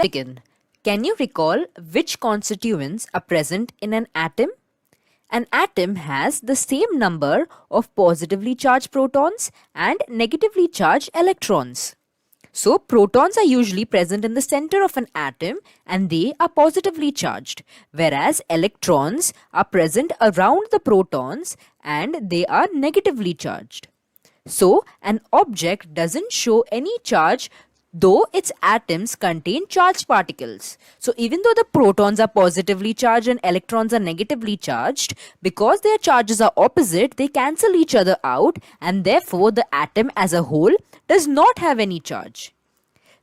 Begin. Can you recall which constituents are present in an atom? An atom has the same number of positively charged protons and negatively charged electrons. So, protons are usually present in the center of an atom and they are positively charged, whereas electrons are present around the protons and they are negatively charged. So, an object doesn't show any charge though its atoms contain charged particles. So, even though the protons are positively charged and electrons are negatively charged, because their charges are opposite, they cancel each other out and therefore the atom as a whole does not have any charge.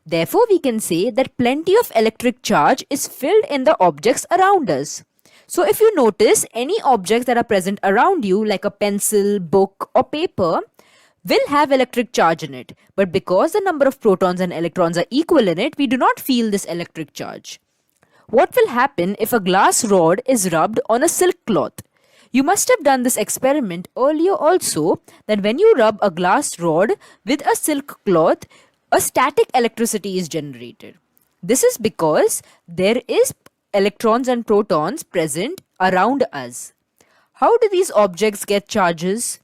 Therefore, we can say that plenty of electric charge is filled in the objects around us. So, if you notice any objects that are present around you, like a pencil, book, or paper, will have electric charge in it. But because the number of protons and electrons are equal in it, we do not feel this electric charge. What will happen if a glass rod is rubbed on a silk cloth? You must have done this experiment earlier also, that when you rub a glass rod with a silk cloth, a static electricity is generated. This is because there is electrons and protons present around us. How do these objects get charges?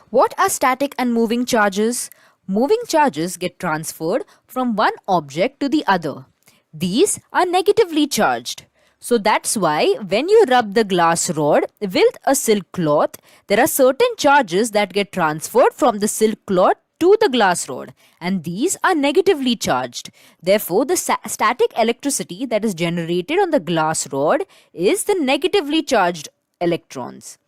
What are static and moving charges? Moving charges get transferred from one object to the other. These are negatively charged. So that's why when you rub the glass rod with a silk cloth, there are certain charges that get transferred from the silk cloth to the glass rod, and these are negatively charged. Therefore, the static electricity that is generated on the glass rod is the negatively charged electrons,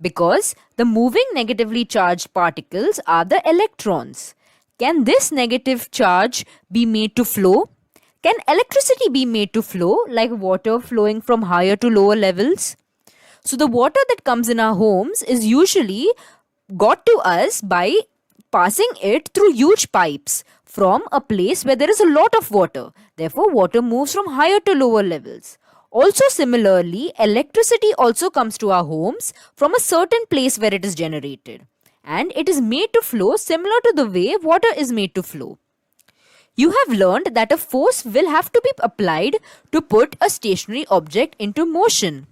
because the moving negatively charged particles are the electrons. Can this negative charge be made to flow? Can electricity be made to flow like water flowing from higher to lower levels? So the water that comes in our homes is usually got to us by passing it through huge pipes from a place where there is a lot of water. Therefore, water moves from higher to lower levels. Also similarly, electricity also comes to our homes from a certain place where it is generated, and it is made to flow similar to the way water is made to flow. You have learned that a force will have to be applied to put a stationary object into motion.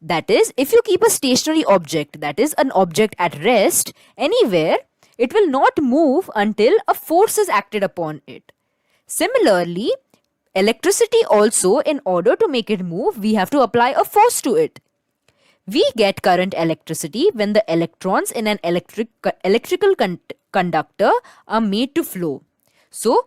That is, if you keep a stationary object, that is an object at rest, anywhere, it will not move until a force is acted upon it. Similarly, electricity also, in order to make it move, we have to apply a force to it. We get current electricity when the electrons in an electrical conductor are made to flow. So,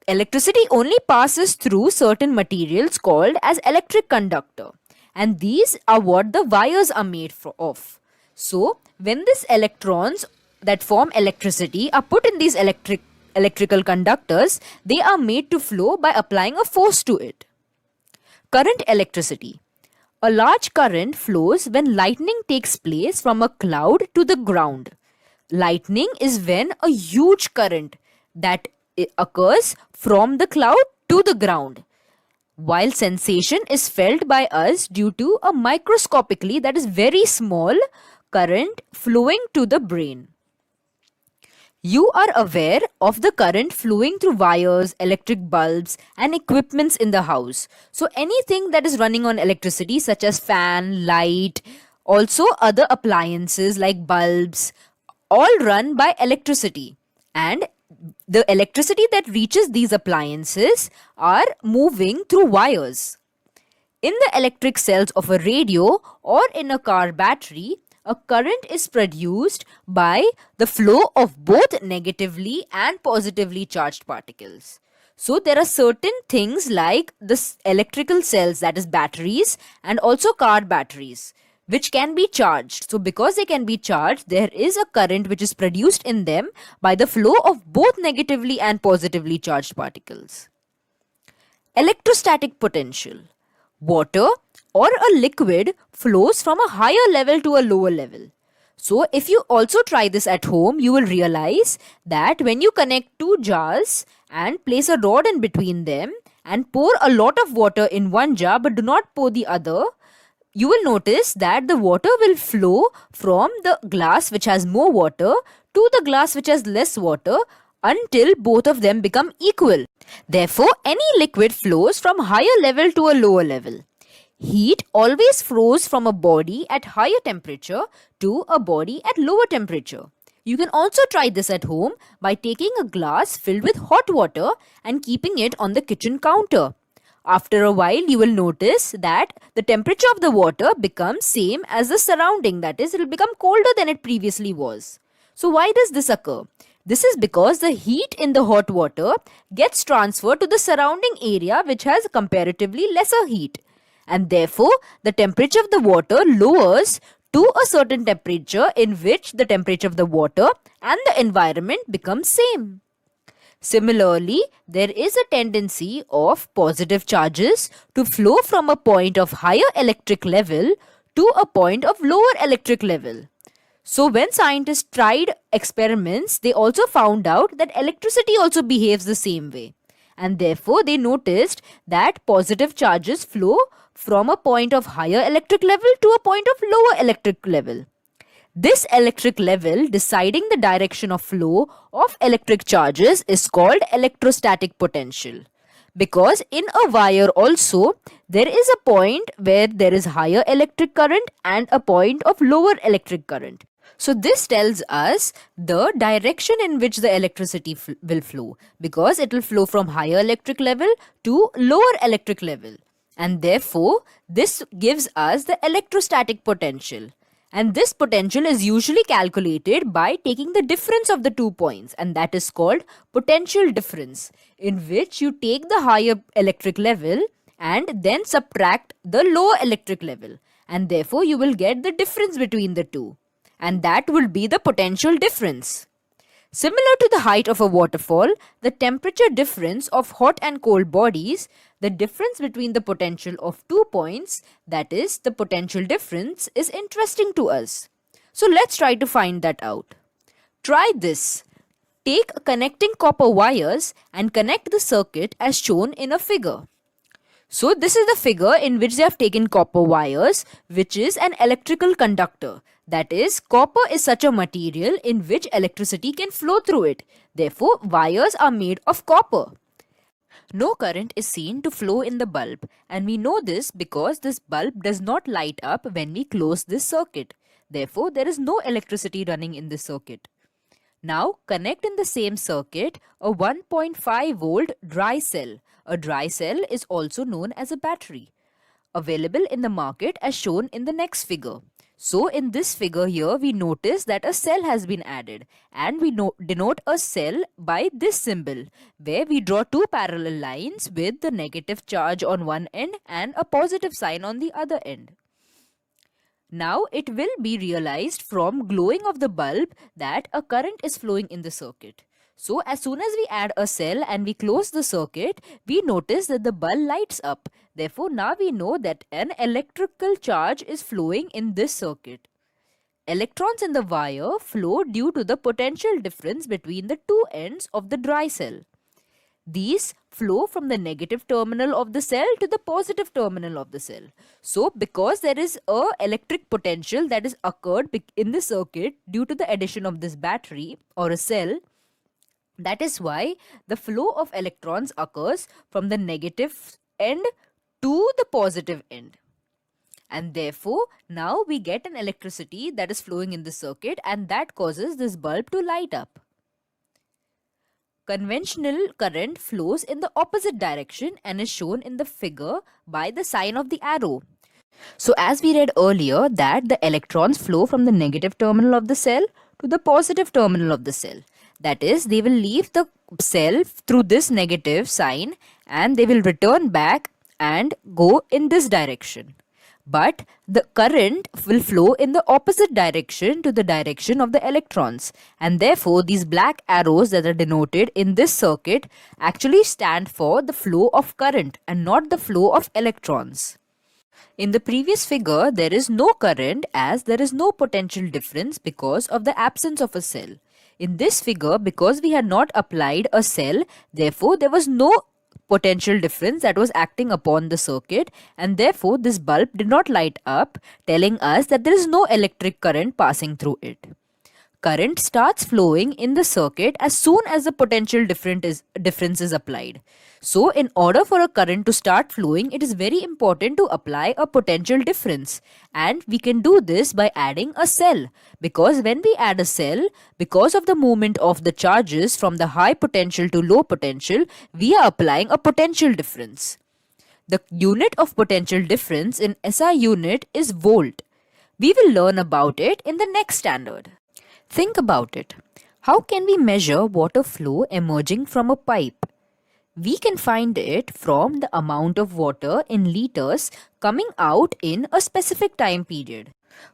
electricity only passes through certain materials called as electric conductor, and these are what the wires are made of. So, when these electrons that form electricity are put in these electrical conductors, they are made to flow by applying a force to it. Current electricity. A large current flows when lightning takes place from a cloud to the ground. Lightning is when a huge current that occurs from the cloud to the ground, while sensation is felt by us due to a microscopically, that is very small, current flowing to the brain. You are aware of the current flowing through wires, electric bulbs, and equipments in the house. So anything that is running on electricity, such as fan, light, also other appliances like bulbs, all run by electricity. And the electricity that reaches these appliances are moving through wires. In the electric cells of a radio or in a car battery, a current is produced by the flow of both negatively and positively charged particles. So there are certain things like the electrical cells, that is batteries, and also car batteries, which can be charged. So because they can be charged, there is a current which is produced in them by the flow of both negatively and positively charged particles. Electrostatic potential. Water or a liquid flows from a higher level to a lower level. So if you also try this at home, you will realize that when you connect two jars and place a rod in between them and pour a lot of water in one jar but do not pour the other, you will notice that the water will flow from the glass which has more water to the glass which has less water until both of them become equal. Therefore, any liquid flows from higher level to a lower level. Heat always flows from a body at higher temperature to a body at lower temperature. You can also try this at home by taking a glass filled with hot water and keeping it on the kitchen counter. After a while, you will notice that the temperature of the water becomes same as the surrounding, that is, it will become colder than it previously was. So why does this occur? This is because the heat in the hot water gets transferred to the surrounding area which has comparatively lesser heat, and therefore the temperature of the water lowers to a certain temperature in which the temperature of the water and the environment becomes same. Similarly, there is a tendency of positive charges to flow from a point of higher electric level to a point of lower electric level. So when scientists tried experiments, they also found out that electricity also behaves the same way. And therefore, they noticed that positive charges flow from a point of higher electric level to a point of lower electric level. This electric level deciding the direction of flow of electric charges is called electrostatic potential. Because in a wire also, there is a point where there is higher electric current and a point of lower electric current. So this tells us the direction in which the electricity will flow, because it will flow from higher electric level to lower electric level. And therefore, this gives us the electrostatic potential. And this potential is usually calculated by taking the difference of the 2 points, and that is called potential difference, in which you take the higher electric level and then subtract the lower electric level, and therefore you will get the difference between the two, and that will be the potential difference. Similar to the height of a waterfall, the temperature difference of hot and cold bodies, the difference between the potential of 2 points, that is, the potential difference, is interesting to us. So let's try to find that out. Try this. Take connecting copper wires and connect the circuit as shown in a figure. So this is the figure in which they have taken copper wires, which is an electrical conductor. That is, copper is such a material in which electricity can flow through it. Therefore, wires are made of copper. No current is seen to flow in the bulb, and we know this because this bulb does not light up when we close this circuit. Therefore, there is no electricity running in this circuit. Now, connect in the same circuit a 1.5 volt dry cell. A dry cell is also known as a battery, available in the market as shown in the next figure. So in this figure here, we notice that a cell has been added, and we denote a cell by this symbol, where we draw two parallel lines with the negative charge on one end and a positive sign on the other end. Now it will be realized from glowing of the bulb that a current is flowing in the circuit. So as soon as we add a cell and we close the circuit, we notice that the bulb lights up. Therefore, now we know that an electrical charge is flowing in this circuit. Electrons in the wire flow due to the potential difference between the two ends of the dry cell. These flow from the negative terminal of the cell to the positive terminal of the cell. So, because there is a electric potential that is occurred in the circuit due to the addition of this battery or a cell, that is why the flow of electrons occurs from the negative end to the positive end. And therefore, now we get an electricity that is flowing in the circuit, and that causes this bulb to light up. Conventional current flows in the opposite direction and is shown in the figure by the sign of the arrow. So as we read earlier that the electrons flow from the negative terminal of the cell to the positive terminal of the cell. That is, they will leave the cell through this negative sign and they will return back and go in this direction. But the current will flow in the opposite direction to the direction of the electrons, and therefore these black arrows that are denoted in this circuit actually stand for the flow of current and not the flow of electrons. In the previous figure, there is no current as there is no potential difference because of the absence of a cell. In this figure, because we had not applied a cell, therefore there was no potential difference that was acting upon the circuit, and therefore this bulb did not light up, telling us that there is no electric current passing through it. current starts flowing in the circuit as soon as the potential difference is applied. So, in order for a current to start flowing, it is very important to apply a potential difference. And we can do this by adding a cell. Because when we add a cell, because of the movement of the charges from the high potential to low potential, we are applying a potential difference. The unit of potential difference in SI unit is volt. We will learn about it in the next standard. Think about it. How can we measure water flow emerging from a pipe? We can find it from the amount of water in liters coming out in a specific time period.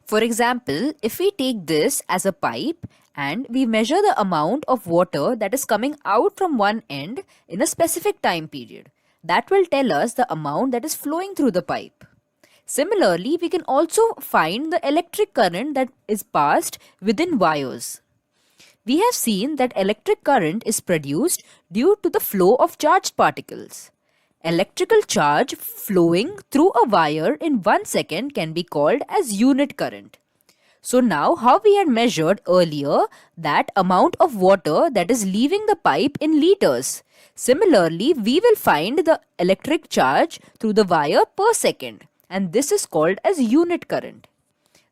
For example, if we take this as a pipe and we measure the amount of water that is coming out from one end in a specific time period, that will tell us the amount that is flowing through the pipe. Similarly, we can also find the electric current that is passed within wires. We have seen that electric current is produced due to the flow of charged particles. Electrical charge flowing through a wire in 1 second can be called as unit current. So now, how we had measured earlier that amount of water that is leaving the pipe in liters. Similarly, we will find the electric charge through the wire per second, and this is called as unit current.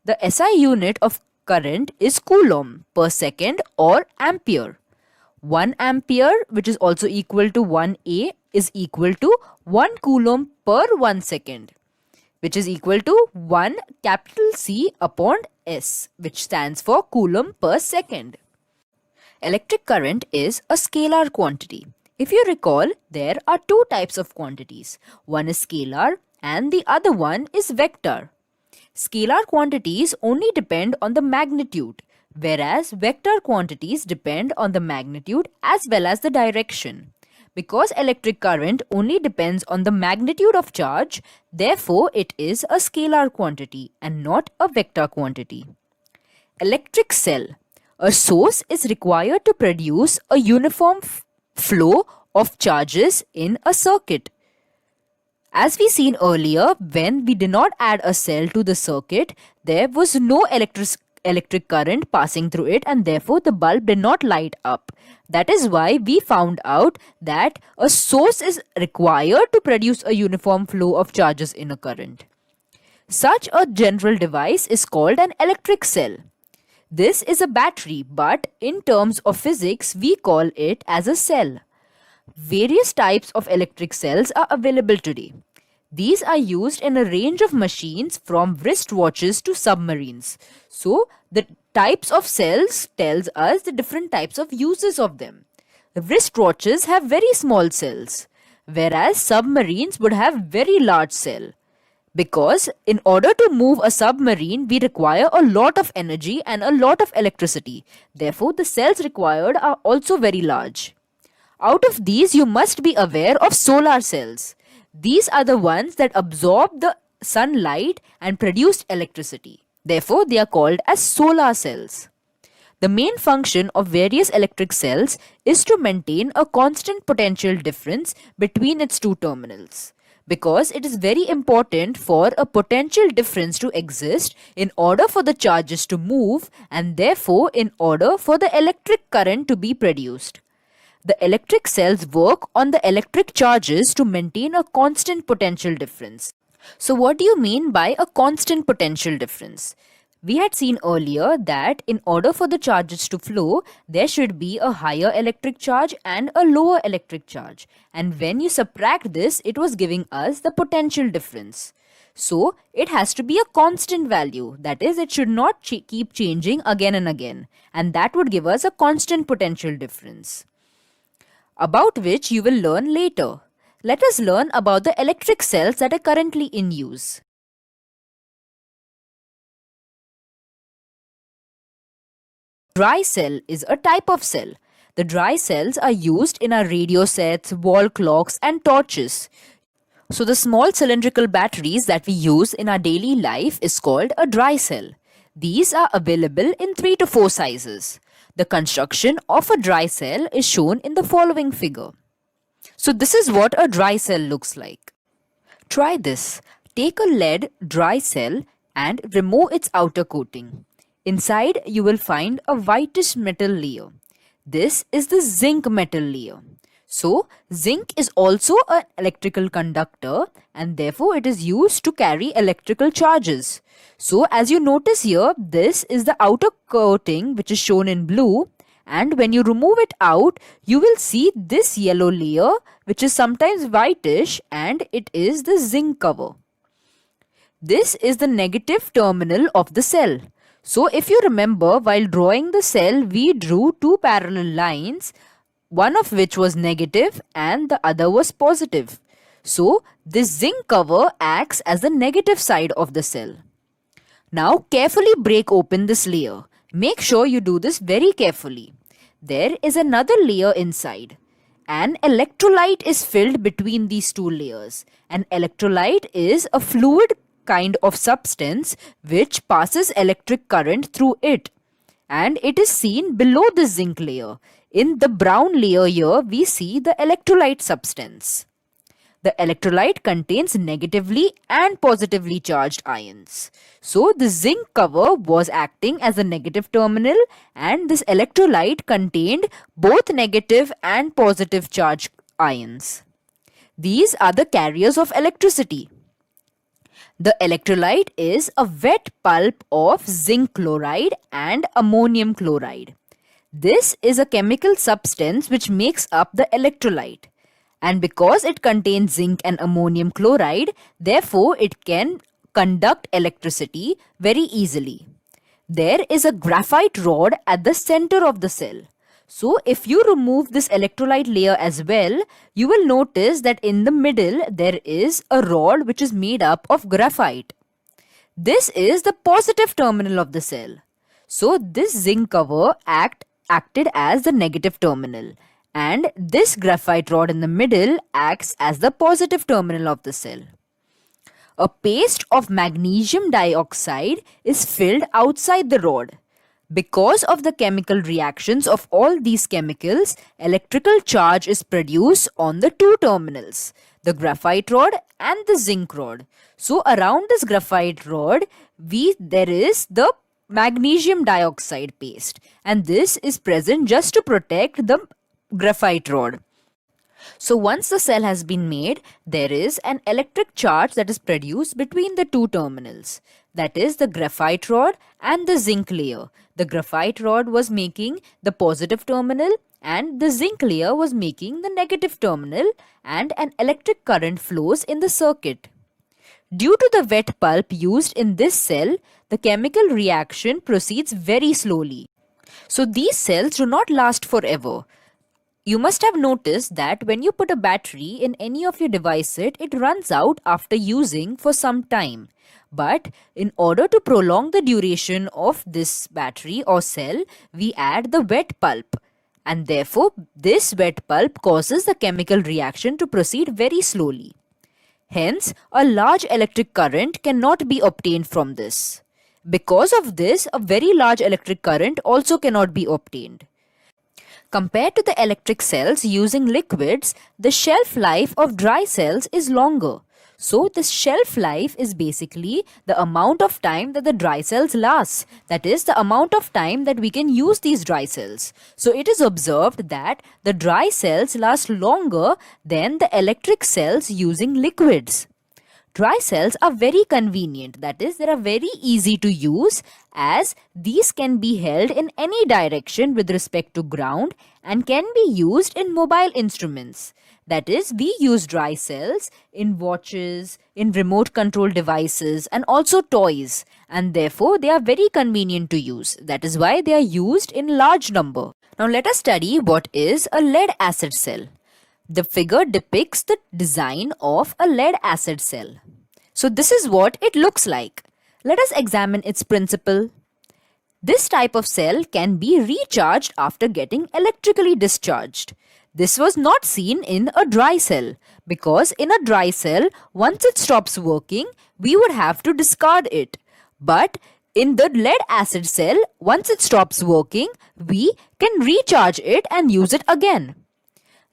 The SI unit of current is coulomb per second or ampere. 1 ampere, which is also equal to 1A, is equal to 1 coulomb per 1 second, which is equal to 1 capital C upon S, which stands for coulomb per second. Electric current is a scalar quantity. If you recall, there are two types of quantities. One is scalar and the other one is vector. Scalar quantities only depend on the magnitude, whereas vector quantities depend on the magnitude as well as the direction. Because electric current only depends on the magnitude of charge, therefore it is a scalar quantity and not a vector quantity. Electric cell. A source is required to produce a uniform flow of charges in a circuit. As we seen earlier, when we did not add a cell to the circuit, there was no electric current passing through it and therefore the bulb did not light up. That is why we found out that a source is required to produce a uniform flow of charges in a current. Such a general device is called an electric cell. This is a battery, but in terms of physics, we call it as a cell. Various types of electric cells are available today. These are used in a range of machines from wristwatches to submarines. So, the types of cells tells us the different types of uses of them. The wristwatches have very small cells, whereas submarines would have very large cell. Because in order to move a submarine, we require a lot of energy and a lot of electricity. Therefore, the cells required are also very large. Out of these, you must be aware of solar cells. These are the ones that absorb the sunlight and produce electricity. Therefore, they are called as solar cells. The main function of various electric cells is to maintain a constant potential difference between its two terminals. Because it is very important for a potential difference to exist in order for the charges to move and therefore in order for the electric current to be produced. The electric cells work on the electric charges to maintain a constant potential difference. So what do you mean by a constant potential difference? We had seen earlier that in order for the charges to flow, there should be a higher electric charge and a lower electric charge. And when you subtract this, it was giving us the potential difference. So, it has to be a constant value. That is, it should not keep changing again and again. And that would give us a constant potential difference, about which you will learn later. Let us learn about the electric cells that are currently in use. Dry cell is a type of cell. The dry cells are used in our radio sets, wall clocks and torches. So the small cylindrical batteries that we use in our daily life is called a dry cell. These are available in 3 to 4 sizes. The construction of a dry cell is shown in the following figure. So this is what a dry cell looks like. Try this. Take a lead dry cell and remove its outer coating. Inside, you will find a whitish metal layer. This is the zinc metal layer. So, zinc is also an electrical conductor and therefore it is used to carry electrical charges. So, as you notice here, this is the outer coating which is shown in blue, and when you remove it out, you will see this yellow layer which is sometimes whitish, and it is the zinc cover. This is the negative terminal of the cell. So if you remember, while drawing the cell, we drew two parallel lines, one of which was negative and the other was positive. So this zinc cover acts as the negative side of the cell. Now carefully break open this layer. Make sure you do this very carefully. There is another layer inside. An electrolyte is filled between these two layers. An electrolyte is a fluid kind of substance which passes electric current through it, and it is seen below the zinc layer. In the brown layer here, we see the electrolyte substance. The electrolyte contains negatively and positively charged ions. So the zinc cover was acting as a negative terminal, and this electrolyte contained both negative and positive charged ions. These are the carriers of electricity. The electrolyte is a wet pulp of zinc chloride and ammonium chloride. This is a chemical substance which makes up the electrolyte. And because it contains zinc and ammonium chloride, therefore it can conduct electricity very easily. There is a graphite rod at the center of the cell. So if you remove this electrolyte layer as well, you will notice that in the middle there is a rod which is made up of graphite. This is the positive terminal of the cell. So this zinc cover acted as the negative terminal, and this graphite rod in the middle acts as the positive terminal of the cell. A paste of magnesium dioxide is filled outside the rod. Because of the chemical reactions of all these chemicals, electrical charge is produced on the two terminals, the graphite rod and the zinc rod. So around this graphite rod, there is the magnesium dioxide paste, and this is present just to protect the graphite rod. So once the cell has been made, there is an electric charge that is produced between the two terminals. That is the graphite rod and the zinc layer. The graphite rod was making the positive terminal and the zinc layer was making the negative terminal, and an electric current flows in the circuit. Due to the wet pulp used in this cell, the chemical reaction proceeds very slowly. So these cells do not last forever. You must have noticed that when you put a battery in any of your devices, it runs out after using for some time. But in order to prolong the duration of this battery or cell, we add the wet pulp. And therefore, this wet pulp causes the chemical reaction to proceed very slowly. Hence, a large electric current cannot be obtained from this. Because of this, a very large electric current also cannot be obtained. Compared to the electric cells using liquids, the shelf life of dry cells is longer. So the shelf life is basically the amount of time that the dry cells last. That is the amount of time that we can use these dry cells. So it is observed that the dry cells last longer than the electric cells using liquids. Dry cells are very convenient, that is, they are very easy to use, as these can be held in any direction with respect to ground and can be used in mobile instruments. That is, we use dry cells in watches, in remote control devices and also toys, and therefore they are very convenient to use. That is why they are used in large number. Now let us study what is a lead acid cell. The figure depicts the design of a lead acid cell. So this is what it looks like. Let us examine its principle. This type of cell can be recharged after getting electrically discharged. This was not seen in a dry cell, because in a dry cell, once it stops working, we would have to discard it. But in the lead acid cell, once it stops working, we can recharge it and use it again.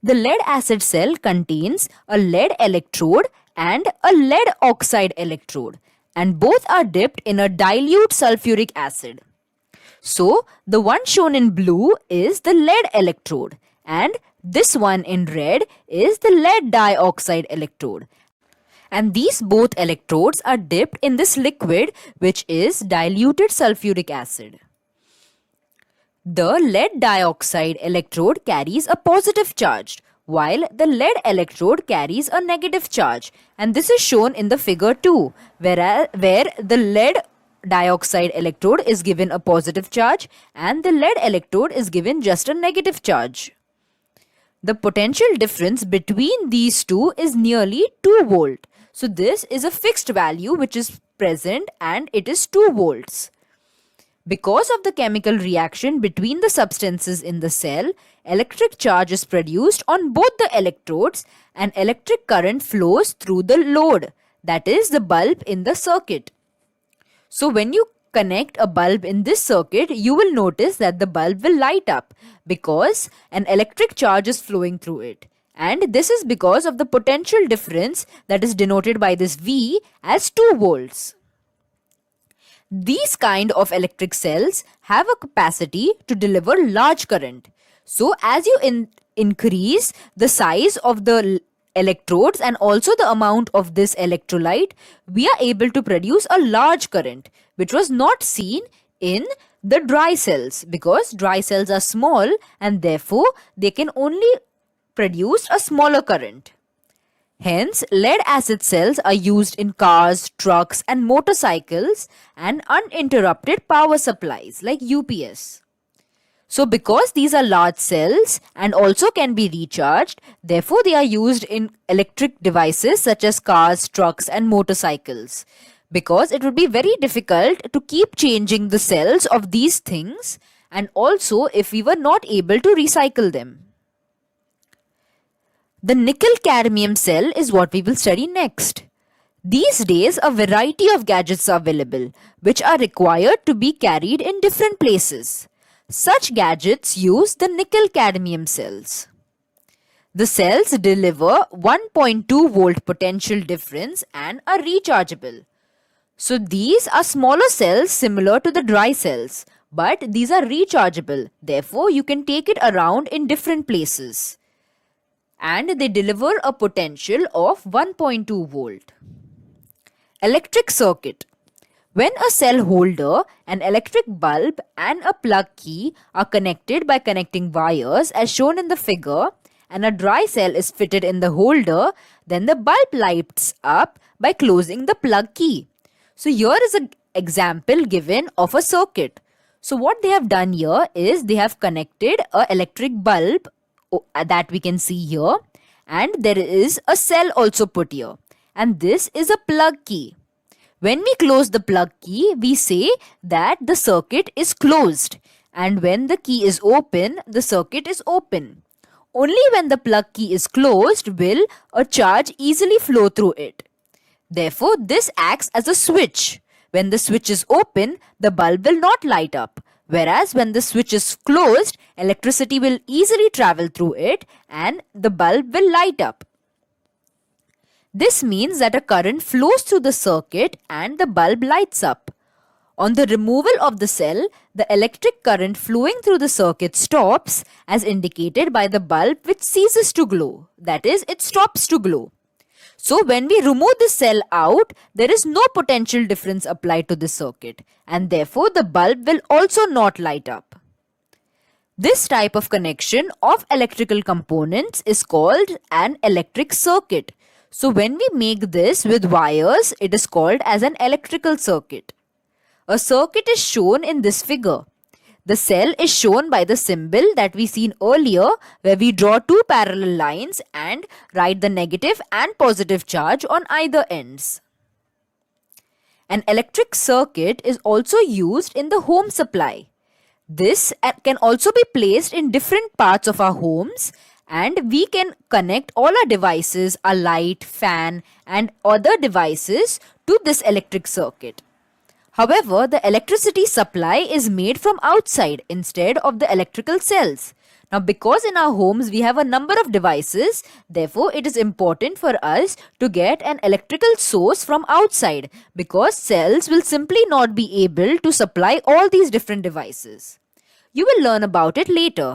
The lead acid cell contains a lead electrode and a lead oxide electrode, and both are dipped in a dilute sulfuric acid. So the one shown in blue is the lead electrode and this one in red is the lead dioxide electrode. And these both electrodes are dipped in this liquid which is diluted sulfuric acid. The lead dioxide electrode carries a positive charge while the lead electrode carries a negative charge, and this is shown in the figure 2 where the lead dioxide electrode is given a positive charge and the lead electrode is given just a negative charge. The potential difference between these two is nearly 2 volt. So this is a fixed value which is present and it is 2 volts. Because of the chemical reaction between the substances in the cell, electric charge is produced on both the electrodes and electric current flows through the load, that is the bulb in the circuit. So when you connect a bulb in this circuit, you will notice that the bulb will light up because an electric charge is flowing through it. And this is because of the potential difference that is denoted by this V as 2 volts. These kind of electric cells have a capacity to deliver large current. So as you increase the size of the electrodes and also the amount of this electrolyte, we are able to produce a large current, which was not seen in the dry cells because dry cells are small and therefore they can only produce a smaller current. Hence, lead acid cells are used in cars, trucks and motorcycles and uninterrupted power supplies like UPS. So because these are large cells and also can be recharged, therefore they are used in electric devices such as cars, trucks and motorcycles. Because it would be very difficult to keep changing the cells of these things and also if we were not able to recycle them. The nickel-cadmium cell is what we will study next. These days, a variety of gadgets are available, which are required to be carried in different places. Such gadgets use the nickel-cadmium cells. The cells deliver 1.2 volt potential difference and are rechargeable. So these are smaller cells similar to the dry cells, but these are rechargeable. Therefore, you can take it around in different places. And they deliver a potential of 1.2 volt. Electric circuit. When a cell holder, an electric bulb and a plug key are connected by connecting wires as shown in the figure and a dry cell is fitted in the holder, then the bulb lights up by closing the plug key. So here is an example given of a circuit. So what they have done here is they have connected an electric bulb that we can see here and there is a cell also put here and this is a plug key. When we close the plug key, we say that the circuit is closed and when the key is open, the circuit is open. Only when the plug key is closed will a charge easily flow through it. Therefore, this acts as a switch. When the switch is open, the bulb will not light up. Whereas when the switch is closed, electricity will easily travel through it and the bulb will light up. This means that a current flows through the circuit and the bulb lights up. On the removal of the cell, the electric current flowing through the circuit stops as indicated by the bulb which ceases to glow. That is, it stops to glow. So when we remove the cell out, there is no potential difference applied to the circuit and therefore the bulb will also not light up. This type of connection of electrical components is called an electric circuit. So when we make this with wires, it is called as an electrical circuit. A circuit is shown in this figure. The cell is shown by the symbol that we seen earlier where we draw two parallel lines and write the negative and positive charge on either ends. An electric circuit is also used in the home supply. This can also be placed in different parts of our homes and we can connect all our devices, our light, fan and other devices to this electric circuit. However, the electricity supply is made from outside instead of the electrical cells. Now, because in our homes we have a number of devices, therefore it is important for us to get an electrical source from outside, because cells will simply not be able to supply all these different devices. You will learn about it later.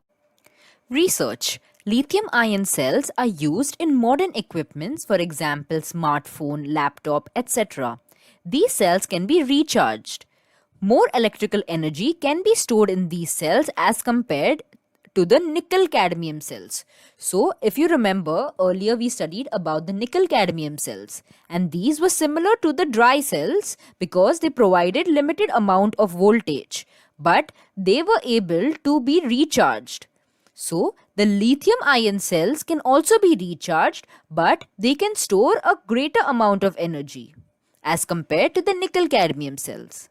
Research. Lithium ion cells are used in modern equipments, for example, smartphone, laptop, etc. These cells can be recharged. More electrical energy can be stored in these cells as compared to the nickel cadmium cells. So, if you remember, earlier we studied about the nickel cadmium cells, and these were similar to the dry cells because they provided limited amount of voltage, but they were able to be recharged. So, the lithium ion cells can also be recharged, but they can store a greater amount of energy as compared to the nickel cadmium cells.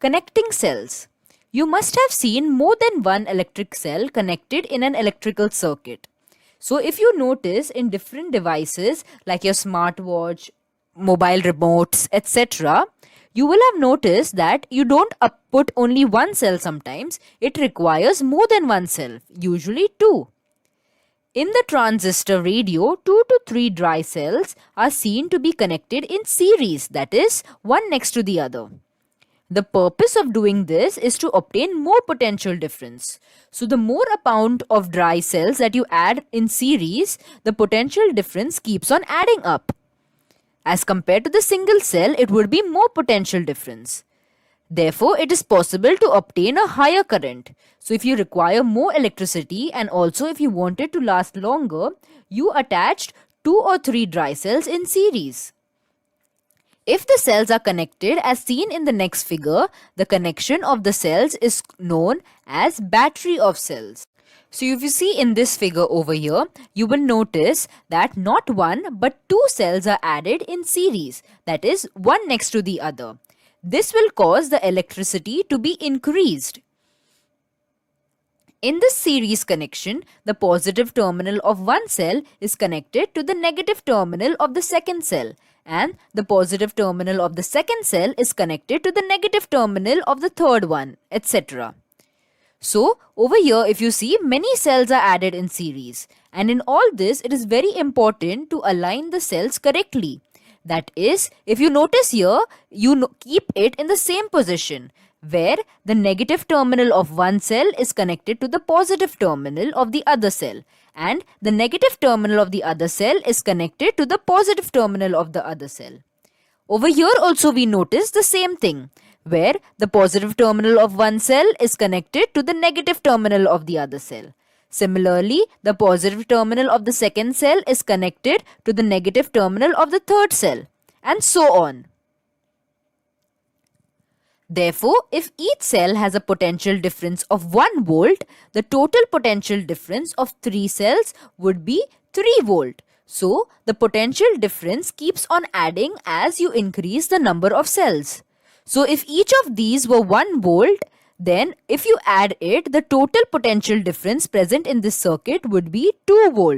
Connecting cells. You must have seen more than one electric cell connected in an electrical circuit. So, if you notice in different devices like your smartwatch, mobile remotes, etc., you will have noticed that you don't put only one cell sometimes, it requires more than one cell, usually two. In the transistor radio, 2 to 3 dry cells are seen to be connected in series, that is, one next to the other. The purpose of doing this is to obtain more potential difference. So the more amount of dry cells that you add in series, the potential difference keeps on adding up. As compared to the single cell, it would be more potential difference. Therefore, it is possible to obtain a higher current. So if you require more electricity and also if you want it to last longer, you attached 2 or 3 dry cells in series. If the cells are connected as seen in the next figure, the connection of the cells is known as battery of cells. So if you see in this figure over here, you will notice that not one but two cells are added in series, that is one next to the other. This will cause the electricity to be increased. In this series connection, the positive terminal of one cell is connected to the negative terminal of the second cell, and the positive terminal of the second cell is connected to the negative terminal of the third one, etc. So, over here if you see, many cells are added in series, and in all this it is very important to align the cells correctly. That is, if you notice here, you keep it in the same position, where the negative terminal of one cell is connected to the positive terminal of the other cell, and the negative terminal of the other cell is connected to the positive terminal of the other cell. Over here also we notice the same thing, where the positive terminal of one cell is connected to the negative terminal of the other cell. Similarly, the positive terminal of the second cell is connected to the negative terminal of the third cell, and so on. Therefore, if each cell has a potential difference of 1 volt, the total potential difference of 3 cells would be 3 volt. So, the potential difference keeps on adding as you increase the number of cells. So, if each of these were 1 volt, then if you add it, the total potential difference present in this circuit would be 2 volt.